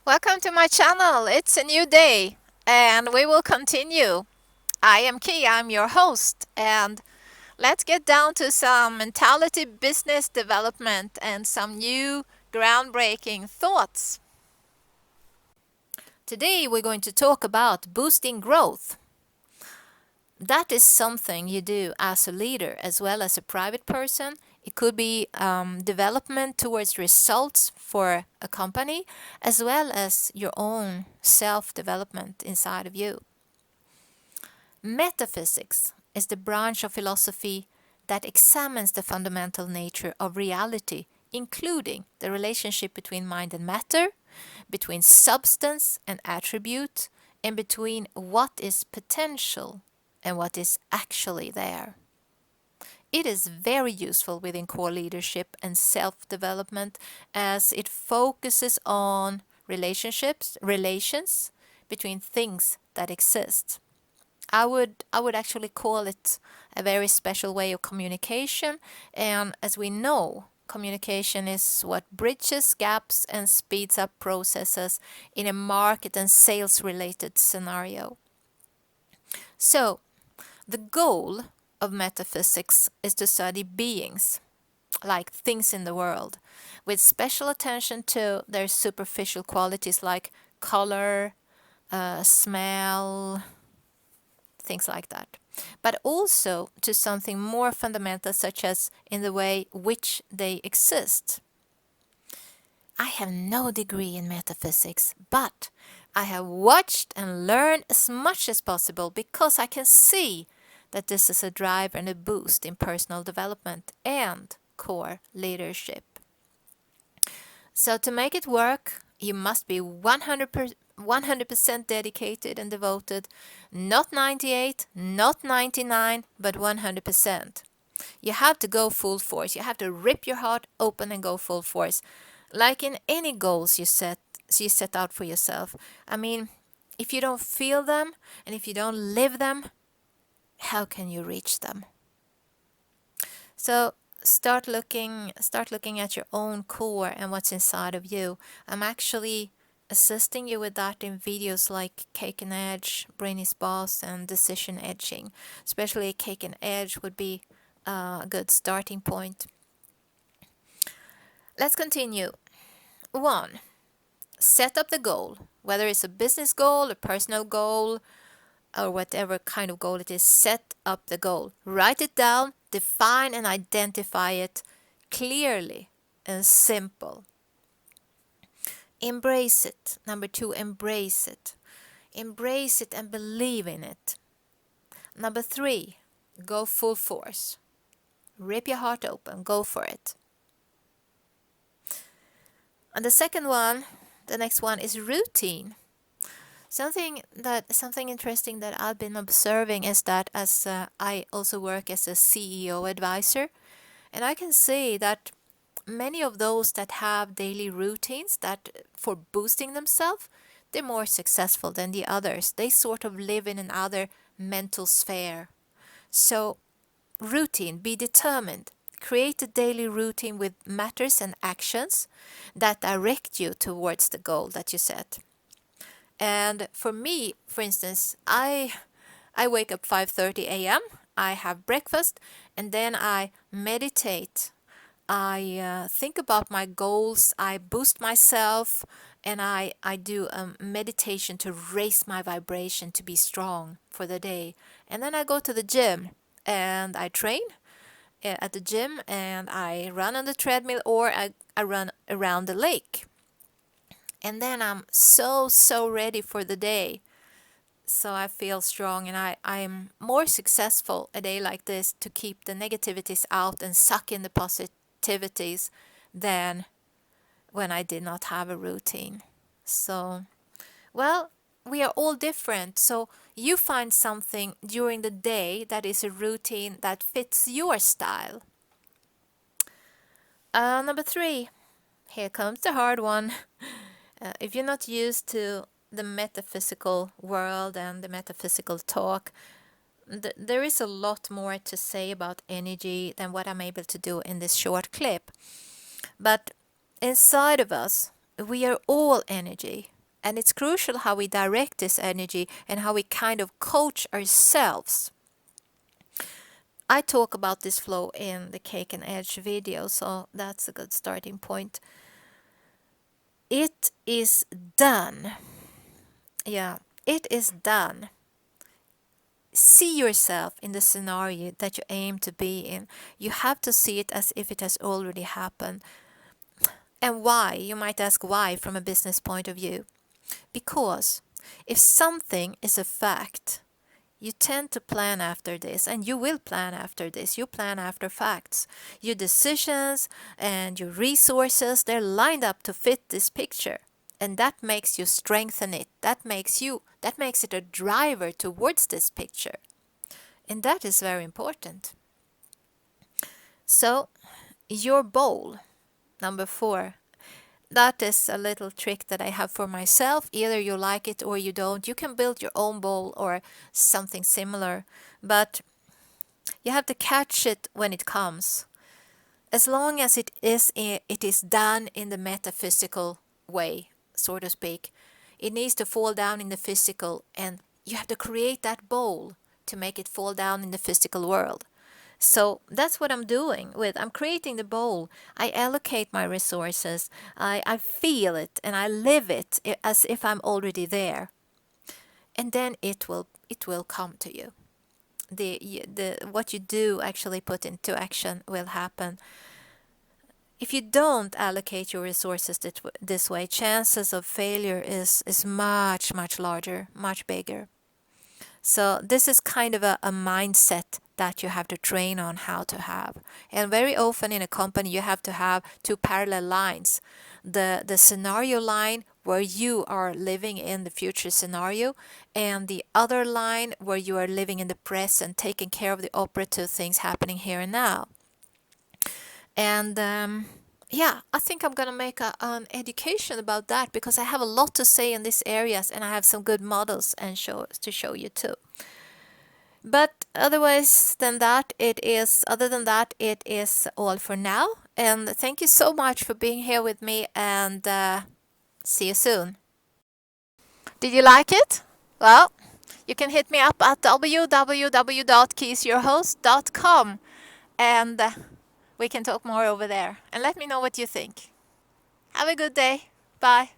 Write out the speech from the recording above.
Welcome to my channel. It's a new day and we will continue. I am Kia, I'm your host, and let's get down to some mentality, business development, and some new groundbreaking thoughts. Today we're going to talk about boosting growth. That is something you do as a leader as well as a private person. It could be development towards results for a company as well as your own self-development inside of you. Metaphysics is the branch of philosophy that examines the fundamental nature of reality, including the relationship between mind and matter, between substance and attribute, and between what is potential and what is actually there. It is very useful within core leadership and self-development as it focuses on relations between things that exist. I would actually call it a very special way of communication, and as we know, communication is what bridges gaps and speeds up processes in a market and sales related scenario. So, the goal of metaphysics is to study beings, like things in the world, with special attention to their superficial qualities like color, smell, things like that, but also to something more fundamental, such as in the way which they exist. I have no degree in metaphysics, but I have watched and learned as much as possible because I can see that this is a drive and a boost in personal development and core leadership. So to make it work, you must be 100% dedicated and devoted, not 98, not 99, but 100%. You have to go full force. You have to rip your heart open and go full force. Like in any goals you set out for yourself. I mean, if you don't feel them and if you don't live them, how can you reach them? So start looking at your own core and what's inside of you. I'm actually assisting you with that in videos like Cake and Edge, Brainy's Boss, and Decision Edging. Especially Cake and Edge would be a good starting point. Let's continue. 1. Set up the goal, whether it's a business goal, a personal goal, or whatever kind of goal it is. Set up the goal. Write it down, define and identify it clearly and simple. Embrace it. Number 2, embrace it. Embrace it and believe in it. Number 3, go full force. Rip your heart open, go for it. And the next one is routine. Something interesting that I've been observing is that as I also work as a CEO advisor, and I can see that many of those that have daily routines that for boosting themselves, they're more successful than the others. They sort of live in another mental sphere. So routine, be determined. Create a daily routine with matters and actions that direct you towards the goal that you set. And for me, for instance, I wake up 5:30 a.m. I have breakfast and then I meditate. I think about my goals. I boost myself and I do a meditation to raise my vibration to be strong for the day. And then I go to the gym and I train at the gym and I run on the treadmill or I run around the lake. And then I'm so ready for the day. So I feel strong and I'm more successful a day like this to keep the negativities out and suck in the positivities than when I did not have a routine. So, well, we are all different. So you find something during the day that is a routine that fits your style. Number 3, here comes the hard one. If you're not used to the metaphysical world and the metaphysical talk, there is a lot more to say about energy than what I'm able to do in this short clip. But inside of us, we are all energy. And it's crucial how we direct this energy and how we kind of coach ourselves. I talk about this flow in the Cake and Edge video, so that's a good starting point. It is done. Yeah, it is done. See yourself in the scenario that you aim to be in. You have to see it as if it has already happened. And why? You might ask why from a business point of view. Because if something is a fact, you tend to plan after this, and you will plan after this. You plan after facts. Your decisions and your resources, they're lined up to fit this picture. And that makes you strengthen it. That makes it a driver towards this picture. And that is very important. So, your bowl, number 4. That is a little trick that I have for myself. Either you like it or you don't. You can build your own bowl or something similar, but you have to catch it when it comes. As long as it is done in the metaphysical way, so to speak. It needs to fall down in the physical, and you have to create that bowl to make it fall down in the physical world. So that's what I'm doing I'm creating the bowl. I allocate my resources. I feel it and I live it as if I'm already there. And then it will come to you. What you do actually put into action will happen. If you don't allocate your resources this way, chances of failure is much, much larger, much bigger. So this is kind of a mindset that you have to train on how to have. And very often in a company, you have to have 2 parallel lines. The scenario line where you are living in the future scenario, and the other line where you are living in the present, taking care of the operative things happening here and now. And yeah, I think I'm going to make an education about that, because I have a lot to say in these areas, and I have some good models and to show you too. But otherwise than that, it is all for now. And thank you so much for being here with me, and see you soon. Did you like it? Well, you can hit me up at www.keysyourhost.com, and we can talk more over there. And let me know what you think. Have a good day. Bye.